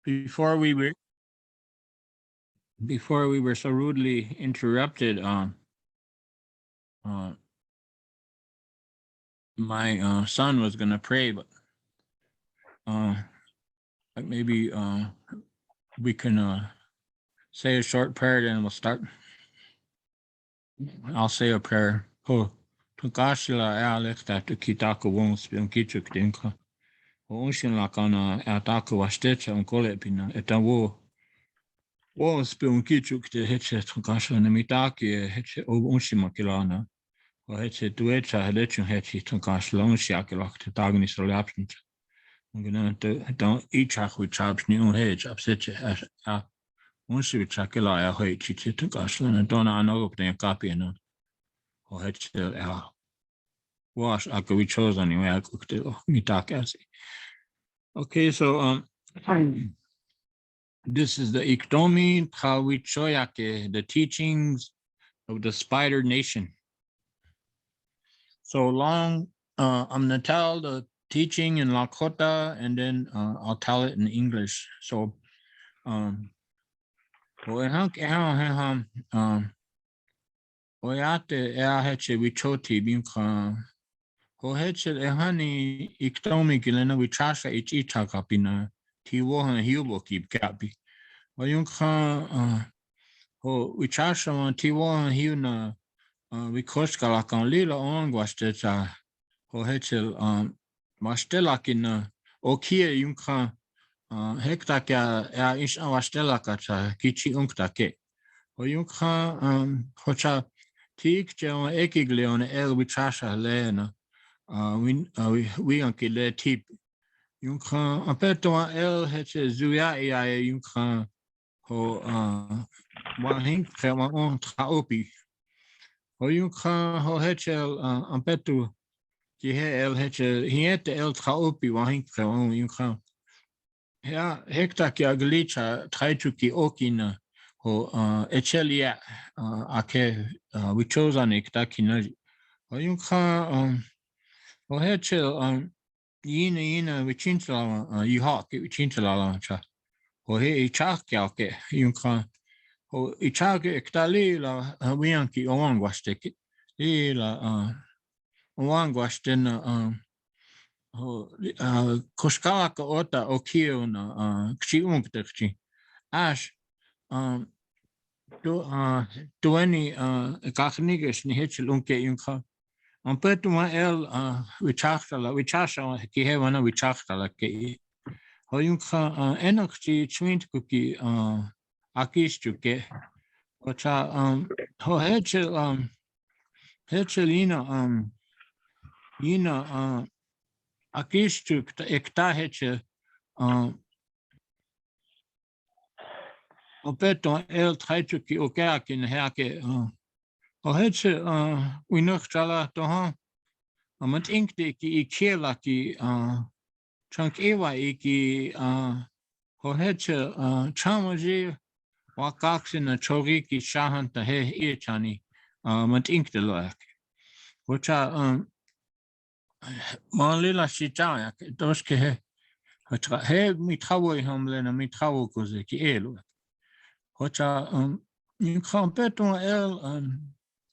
before we were so rudely interrupted, my son was gonna pray, but maybe we can say a short prayer, then we'll start. I'll say a prayer. Oh, Tukashila Alex that to Kitaka won't spill Kichuk Dinka. Ocean Lakana Ataka Wastecha and Colepina at a war. Won't spill Kichuk the Hitche Tukashla and Mitaki, Hitche Oshima or Hitche Duecha, Hedechun Hetchi Tukashla, Shiakalak, the Dagnis or absent. I'm going to don't each with chops new hedge upset as a once you chakila, I hate Chichi Tukashla and don't know if they copy and or Hitche wash after we chose anyway. I cooked it. Mitaki. Okay, so this is the Iktomi Kawichoyake, the teachings of the Spider Nation. So long, I'm gonna tell the teaching in Lakota, and then I'll tell it in English. So, Oyate Eaheche Wichoti Bimka. Hoheche Ehani Iktomi Gilena Wichasha Ichitaka Tiwohan Hubo keep cappy. Oyunka Wichasha Tiwohan Huna Wikoskalakan Lila on Wasteta Hohechel Wastelakin Okia Yunka Hektaka Ish Wastelakata Kichi Unktake. Oyunka Hocha Tik Jon Ekigleon El Wichasha Lena. We anki le tip. Yunka apeto el heche zuya yunka ho wahink wa on traopi. Ho yunka ho heche apeto ki he el heche hiete el traopi wahink wa yunka. Ja hekta ki aglicha traichuki okina ho echelia ake we chose on ektakina. Ho yunka Ohechel yina vichintala yuhak vichintala cha. Ohe ichakake yunka. O ichake ktali la wianki owangwastek. La owangwasten koshkalaka ota okio na ksiunkterchi. Ash tueni kachniges ni hechel unke yunka. On peut el wichasha ki hewana wichasha ke hoyunka energy twint cookie akistuke ocha ho hechelina yina akistuk ekta heche on peut el traituki okakin hake Oheche winochala toha amat inkte ki ikela ki chunk ewa iki oheche chamaji wakaxin a chori ki shahan ta he ichani mat inkte loak whicha malila shitaya doske he mitrawo hamlena mitrawo koze ki elo whicha you competent el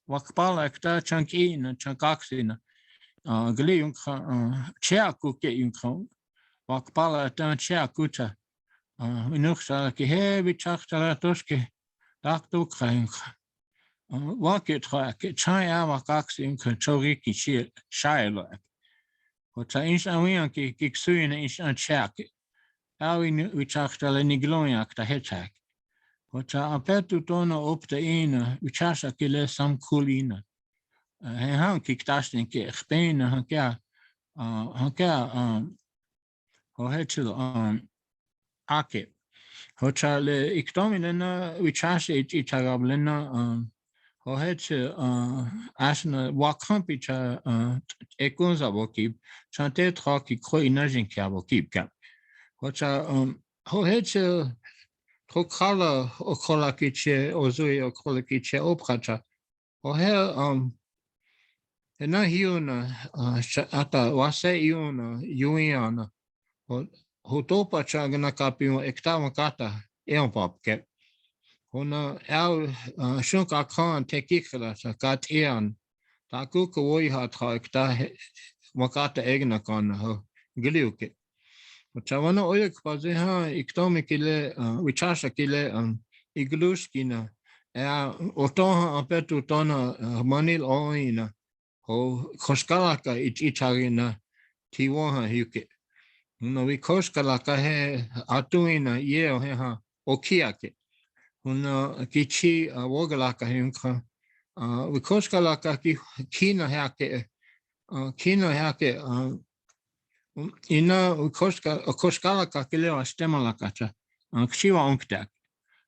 wakpala ekta chunky na chunkaxina gli yung cheaku ke yung wakpala ta cheakucha inuxa ki he bichachta toske dakto krain waket ke chaya wakaxi yung chori ki shailo wata inshawian ki kiksuin inshan cheak awi bichachta le nigloyak ta hechak Wacha apetu tono opte ina, wichasha kile sam kulina. He han kiktashin ke khpeina hankia hohechil ake. Wacha le iktomi lena wichasha ichagab lena hohechil ashna Wakan picha ekunza bokib chante traki kro inajin kia bokib kap. Wacha hohechil Okala Okolakiciye Okolakiciye Opracha. Ohe ena hiuna ata wase iuna yuiana Hutopa cha gana kapi mo ekta makata eon pop ke. Hona el shunk akan tekikla cha kat eon. Taku kawoi hat ha ekta makata egna kan ho giliuke. Chawana oye kpaze ha iktomi kile wichasha kile iglushkina. Otoha apetu tona manil oina. Ho koskalaka ichagina tiwaha hyuke. No we koskalaka he atuina yeo he ha okiake. Una kichi wogalaka hyunka. We koskalaka ki kina hake kina hake ina koskalaka kileo stemalaka cha kshiwa onktak.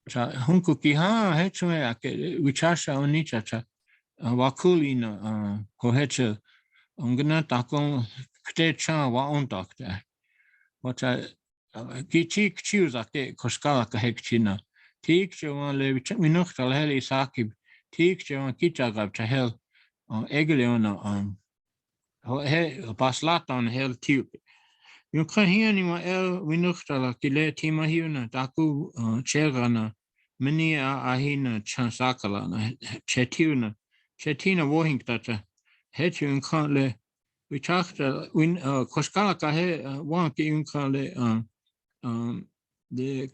Cha hunku ki ha hechume ake wichasha onicha cha wakulina kohecha ongna takon kte cha wa ontakta. Wacha kichi kchiuza ke koskalaka hekchina. Tik chewan le minuchtal heli sakib. Tik chewan kichagab cha hel egeleona he paslatan hel tiup. Yung kahiani ma el minuchtala kile tima hiuna taku chegana mini ahina chansakala na chetiuna chetina wohing tata hetu yung kan le wichachta win koskala ka he wanki yung kan le le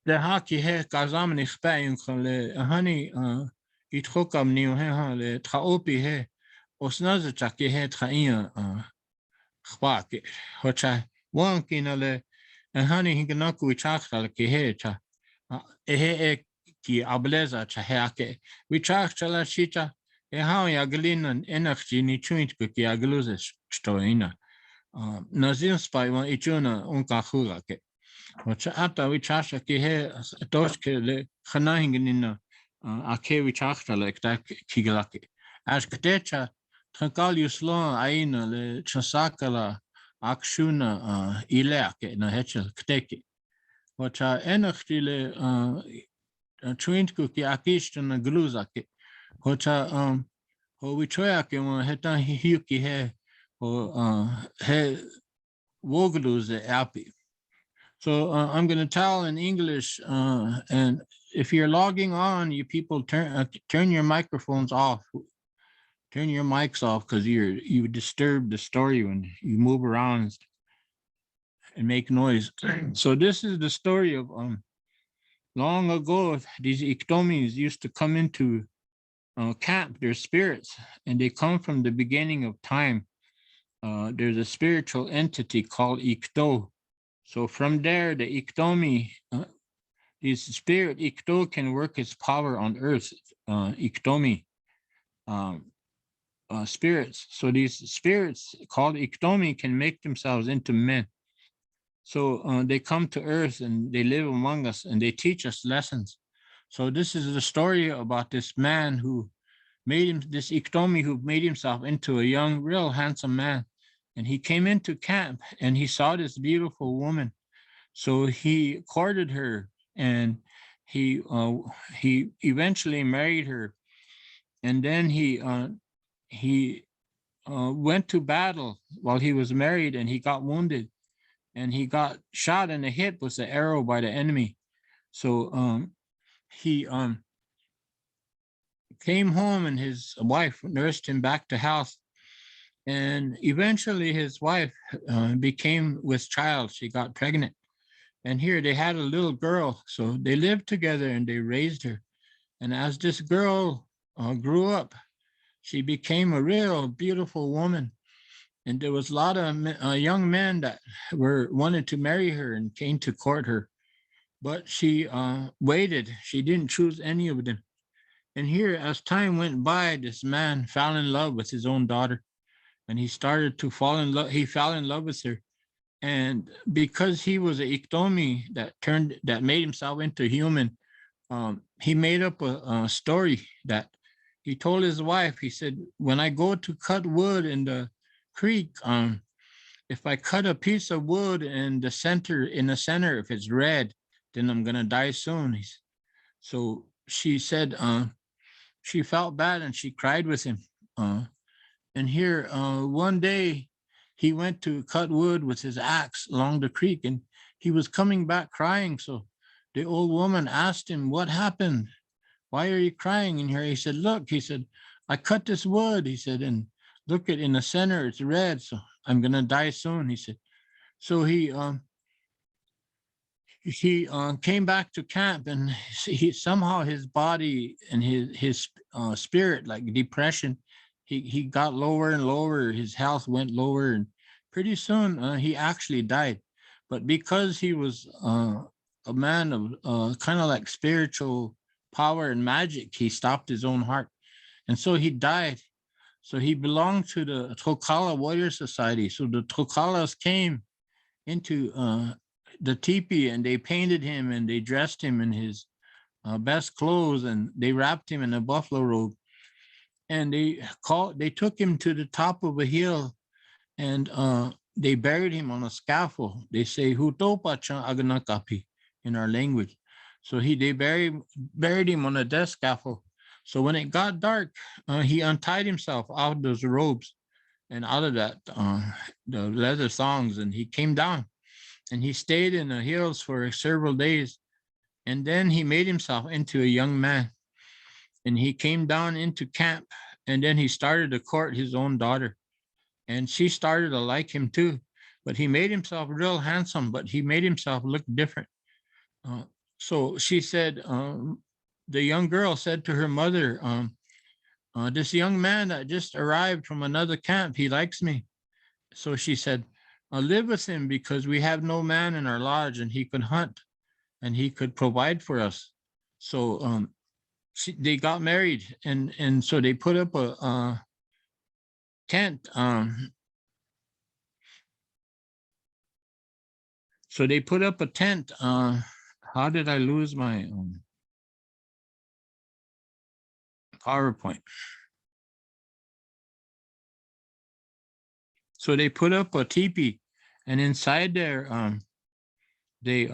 le haki he kazamni khpa yung kan le hani itrokam niu he ha le traopi he osnaza chaki he traia khwake hocha wanki na le hani hinganaku wichachta ki he cha ehe ki ableza cha heake wichachta la chita ha ya glina energy ni chuint ki agluze stoina nazim spai wa ichuna unka khula ke hocha ata wichachta ki he toske le khana hinganina ake wichachta le ta kigalake as ktecha Trankalius law aina le chasakala akshuna ileake na hechel kteki. Wacha enachti le chuintku ki akishta na gluzake. Wacha ho wichoyake mo heta hiuki he ho he wogluze api. So I'm going to tell in English, and if you're logging on, you people turn your microphones off. Turn your mics off because you disturb the story when you move around and make noise. So this is the story of long ago. These Iktomis used to come into camp. They're spirits, and they come from the beginning of time. There's a spiritual entity called Ikto. So from there, the Iktomi, this spirit Ikto can work its power on earth. Iktomi. Spirits. So these spirits called Iktomi can make themselves into men. So they come to earth and they live among us and they teach us lessons. So this is the story about this man who this Iktomi who made himself into a young, real handsome man. And he came into camp and he saw this beautiful woman. So he courted her and he eventually married her. And then he went to battle while he was married and he got wounded and he got shot in the hip with an arrow by the enemy. So he came home and his wife nursed him back to health. And eventually his wife became with child. She got pregnant. And here they had a little girl. So they lived together and they raised her. And as this girl grew up, she became a real beautiful woman. And there was a lot of young men that wanted to marry her and came to court her. But she waited. She didn't choose any of them. And here, as time went by, this man fell in love with his own daughter. And he started to fall in love. He fell in love with her. And because he was an Iktomi that made himself into a human, he made up a story that he told his wife. He said, when I go to cut wood in the creek, if I cut a piece of wood in the center, if it's red, then I'm gonna die soon. So she said she felt bad and she cried with him. And here one day he went to cut wood with his axe along the creek, and he was coming back crying. So the old woman asked him, "What happened? Why are you crying in here?" He said, "Look," he said, "I cut this wood," he said, "and look at in the center, it's red, so I'm gonna die soon," he said. So he came back to camp, and he somehow his body and his spirit, like depression, he got lower and lower. His health went lower, and pretty soon he actually died. But because he was a man of kind of like spiritual power and magic, he stopped his own heart, and so he died. So he belonged to the Tokala Warrior Society. So the Tokalas came into the teepee, and they painted him and they dressed him in his best clothes, and they wrapped him in a buffalo robe, and they took him to the top of a hill, and they buried him on a scaffold. They say "Hutopacha aganakapi" in our language. So they buried him on a death scaffold. So when it got dark, he untied himself out of those robes and out of that the leather thongs, and he came down, and he stayed in the hills for several days. And then he made himself into a young man, and he came down into camp, and then he started to court his own daughter, and she started to like him too. But he made himself real handsome, but he made himself look different. Uh, so she said, the young girl said to her mother, this young man that just arrived from another camp, he likes me. So she said, live with him, because we have no man in our lodge, and he could hunt and he could provide for us. So they got married, and so they put up a tent. So they put up a tent. How did I lose my PowerPoint? So they put up a teepee, and inside there, they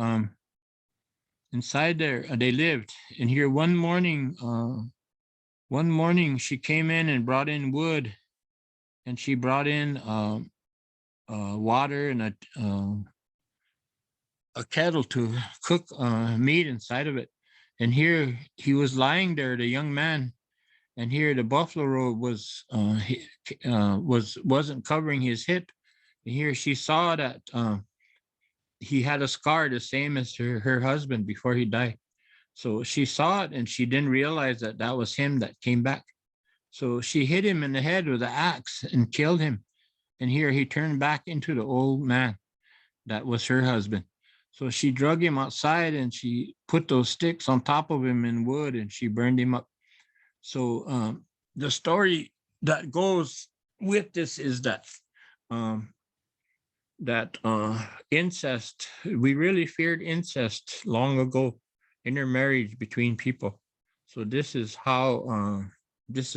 lived. And here one morning she came in and brought in wood, and she brought in water and a kettle to cook meat inside of it. And here he was lying there, the young man, and here the buffalo robe wasn't covering his hip. And here she saw that he had a scar the same as her husband before he died. So she saw it, and she didn't realize that that was him that came back. So she hit him in the head with an axe and killed him. And here he turned back into the old man that was her husband. So she drug him outside, and she put those sticks on top of him in wood, and she burned him up. So the story that goes with this is that um, incest, we really feared incest long ago, intermarriage between people. So this is how this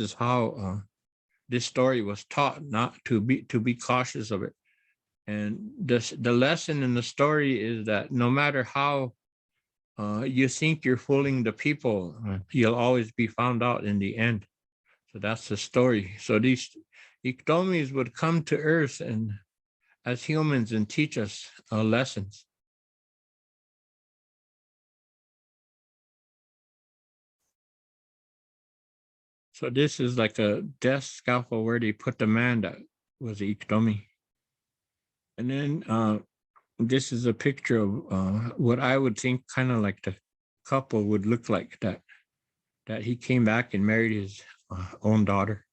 story was taught, not to be cautious of it. And the lesson in the story is that no matter how you think you're fooling the people, you'll always be found out in the end. So that's the story. So these Iktomis would come to Earth and as humans and teach us lessons. So this is like a death scaffold where they put the man that was Iktomi. And then this is a picture of what I would think kind of like the couple would look like, that he came back and married his own daughter.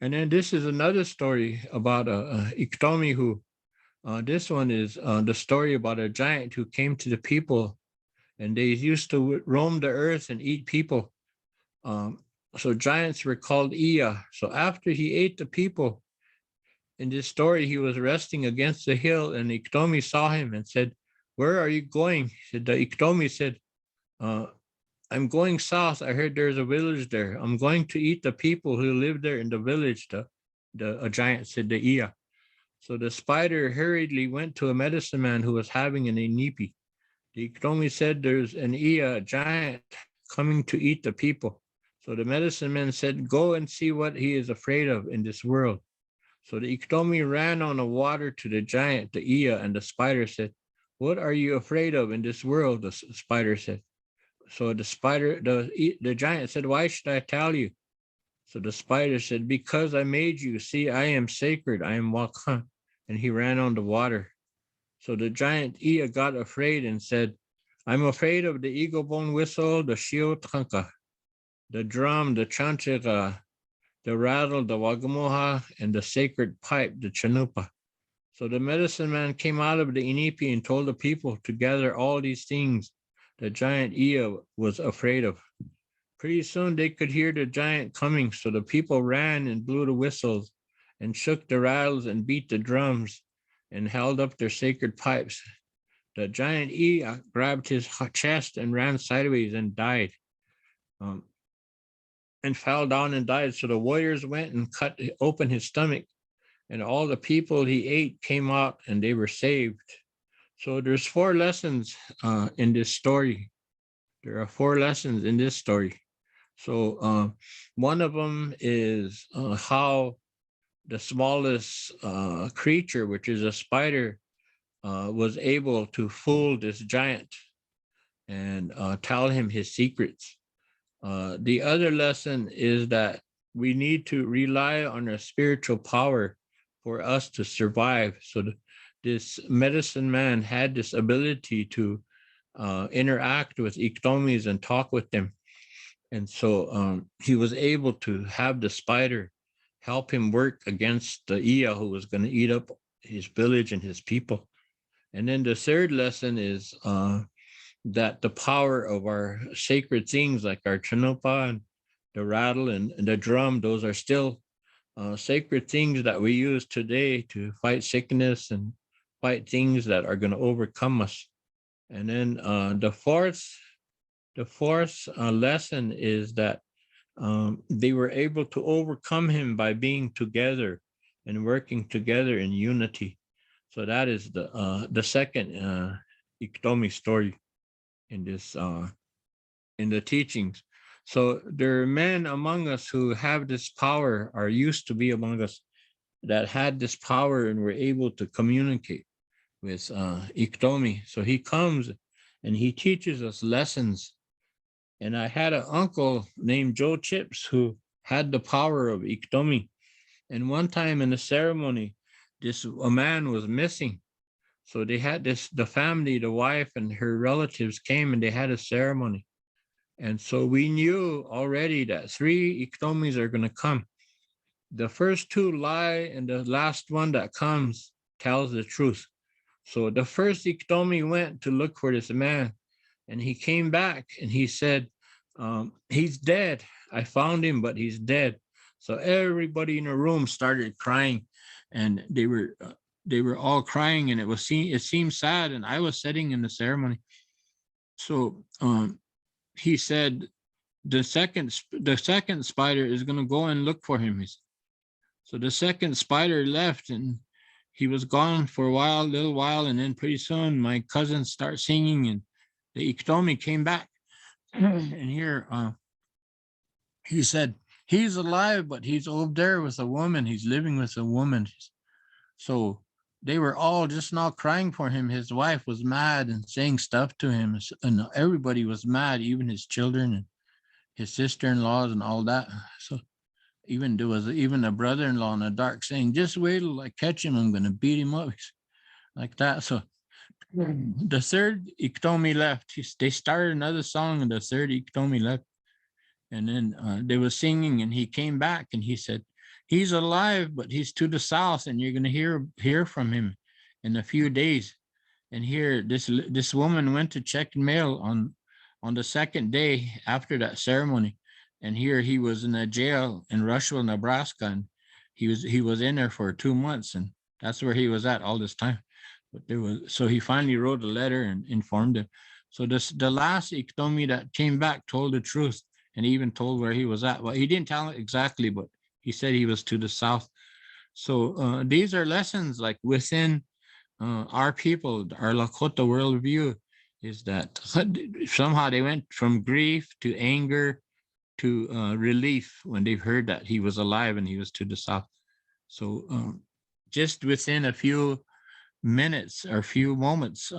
And then this is another story about Iktomi who, this one is the story about a giant who came to the people, and they used to roam the earth and eat people. So giants were called Iya. So after he ate the people, in this story, he was resting against the hill, and Iktomi saw him and said, "Where are you going?" The Iktomi said, "I'm going south. I heard there's a village there. I'm going to eat the people who live there in the village." A giant said, the Iya. So the spider hurriedly went to a medicine man who was having an inipi. The Iktomi said, "There's an Iya, a giant, coming to eat the people." So the medicine man said, "Go and see what he is afraid of in this world." So the Iktomi ran on the water to the giant, the Iya, and the spider said, "What are you afraid of in this world?" The spider said. So the giant said, "Why should I tell you?" So the spider said, "Because I made you. See, I am sacred. I am Wakan." And he ran on the water. So the giant Iya got afraid and said, "I'm afraid of the eagle bone whistle, the shield tanka, the drum, the chanchika, the rattle, the wagamoha, and the sacred pipe, the chanupa." So the medicine man came out of the inipi and told the people to gather all these things the giant Iya was afraid of. Pretty soon they could hear the giant coming, so the people ran and blew the whistles and shook the rattles and beat the drums and held up their sacred pipes. The giant Iya grabbed his chest and ran sideways and died, um, and fell down and died. So the warriors went and cut open his stomach, and all the people he ate came out and they were saved. So there's four lessons in this story. There are four lessons in this story. So one of them is how the smallest creature, which is a spider, was able to fool this giant and tell him his secrets. The other lesson is that we need to rely on our spiritual power for us to survive. So this medicine man had this ability to interact with Iktomis and talk with them. And so he was able to have the spider help him work against the Iya who was going to eat up his village and his people. And then the third lesson is that the power of our sacred things like our chanupa and the rattle and the drum, those are still sacred things that we use today to fight sickness and fight things that are going to overcome us. And then the fourth lesson is that they were able to overcome him by being together and working together in unity. So that is the second Iktomi story in this in the teachings. So there are men among us who have this power, or used to be among us, that had this power and were able to communicate with Iktomi. So he comes and he teaches us lessons. And I had an uncle named Joe Chips who had the power of Iktomi. And one time in the ceremony, a man was missing. So they had the family, the wife and her relatives came and they had a ceremony. And so we knew already that 3 Iktomis are going to come. The first 2 lie, and the last one that comes tells the truth. So the first Iktomi went to look for this man, and he came back and he said, "He's dead. I found him, but he's dead." So everybody in the room started crying, and they were all crying, and it seemed sad. And I was sitting in the ceremony. So he said, the second spider is going to go and look for him. So the second spider left, and he was gone for a little while, and then pretty soon my cousins start singing, and the Iktomi came back, and here he said, "He's alive, but he's over there with a woman. He's living with a woman." So they were all just now crying for him. His wife was mad and saying stuff to him, and everybody was mad, even his children and his sister-in-laws and all that. So there was even a brother-in-law in the dark saying, "Just wait till I catch him. I'm going to beat him up," like that. So the third Iktomi left. They started another song, and the third Iktomi left. And then they were singing, and he came back, and he said, "He's alive, but he's to the south, and you're going to hear from him in a few days." And here, this woman went to check mail on the second day after that ceremony, and here he was in a jail in Rushville, Nebraska, and he was in there for 2 months, and that's where he was at all this time. But so he finally wrote a letter and informed him. So the last Iktomi that came back told the truth, and he even told where he was at. Well, he didn't tell it exactly, but he said he was to the south. So these are lessons like within our people, our Lakota worldview, is that somehow they went from grief to anger to relief when they've heard that he was alive and he was to the south. So just within a few minutes or few moments,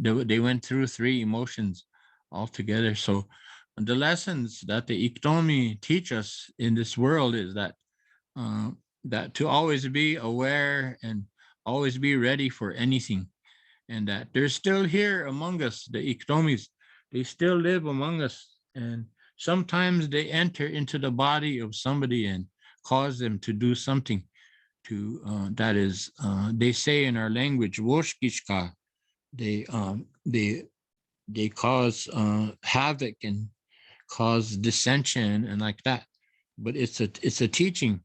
they went through 3 emotions altogether. So the lessons that the Iktomi teach us in this world is that that to always be aware and always be ready for anything, and that they're still here among us. The Iktomis, they still live among us, and sometimes they enter into the body of somebody and cause them to do something to that is they say in our language woshkishka. They they cause havoc and cause dissension and like that, but it's a teaching.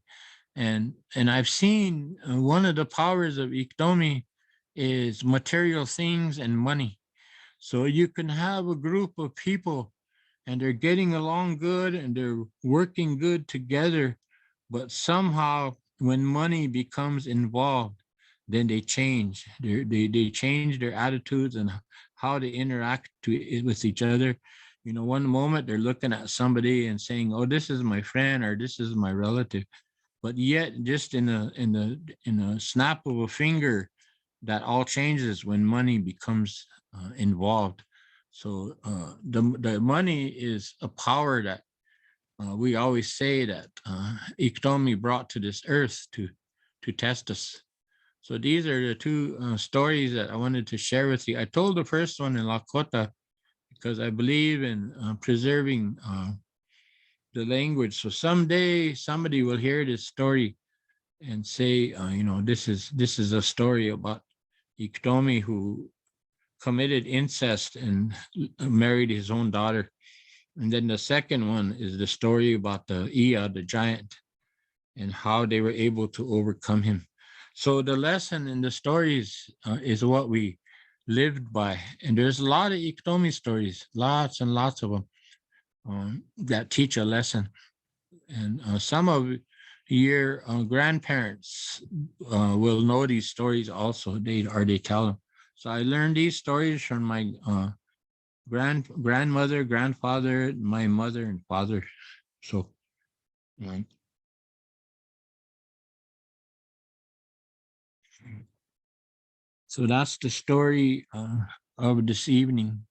And I've seen one of the powers of Iktomi is material things and money. So you can have a group of people and they're getting along good and they're working good together, but somehow when money becomes involved, then they change. They change their attitudes and how they interact with each other. You know, one moment they're looking at somebody and saying, "Oh, this is my friend," or "This is my relative," but yet just in a snap of a finger, that all changes when money becomes involved. So the money is a power that we always say that Iktomi brought to this earth to test us. So these are the 2 stories that I wanted to share with you. I told the first one in Lakota because I believe in preserving the language. So someday somebody will hear this story and say, you know, this is a story about Iktomi who committed incest and married his own daughter. And then the second one is the story about the Iya, the giant, and how they were able to overcome him. So the lesson in the stories is what we lived by. And there's a lot of Iktomi stories, lots and lots of them that teach a lesson. And some of your grandparents will know these stories also. They tell them. So I learned these stories from my grandmother, grandfather, my mother and father. So so that's the story of this evening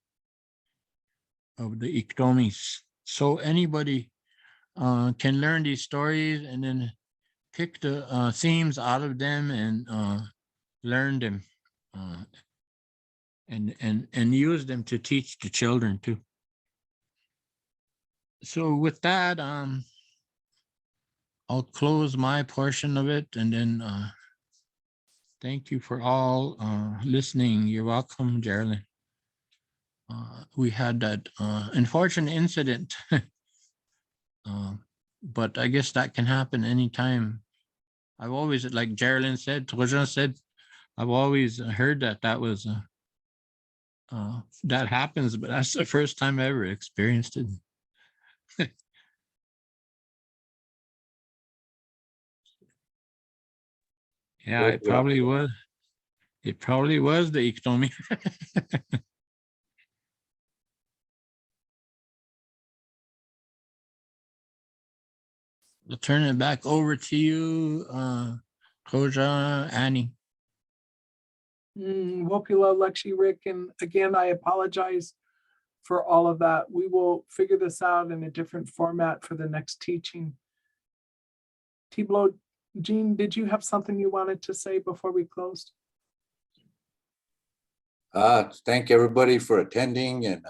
of the Iktomis. So anybody can learn these stories and then pick the themes out of them and learn them uh, and use them to teach the children too. So with that, I'll close my portion of it and then thank you for all listening. You're welcome, Geraldine. We had that unfortunate incident, but I guess that can happen anytime. I've always, like Geraldine said, Trojan said, I've always heard that that happens, but that's the first time I ever experienced it. Yeah, it probably was. It probably was the Iktomi. I'll turn it back over to you, Koja, Annie. Wopula, Lexi, Rick, and again, I apologize for all of that. We will figure this out in a different format for the next teaching. Tiblo, Jean, did you have something you wanted to say before we closed? Thank everybody for attending, and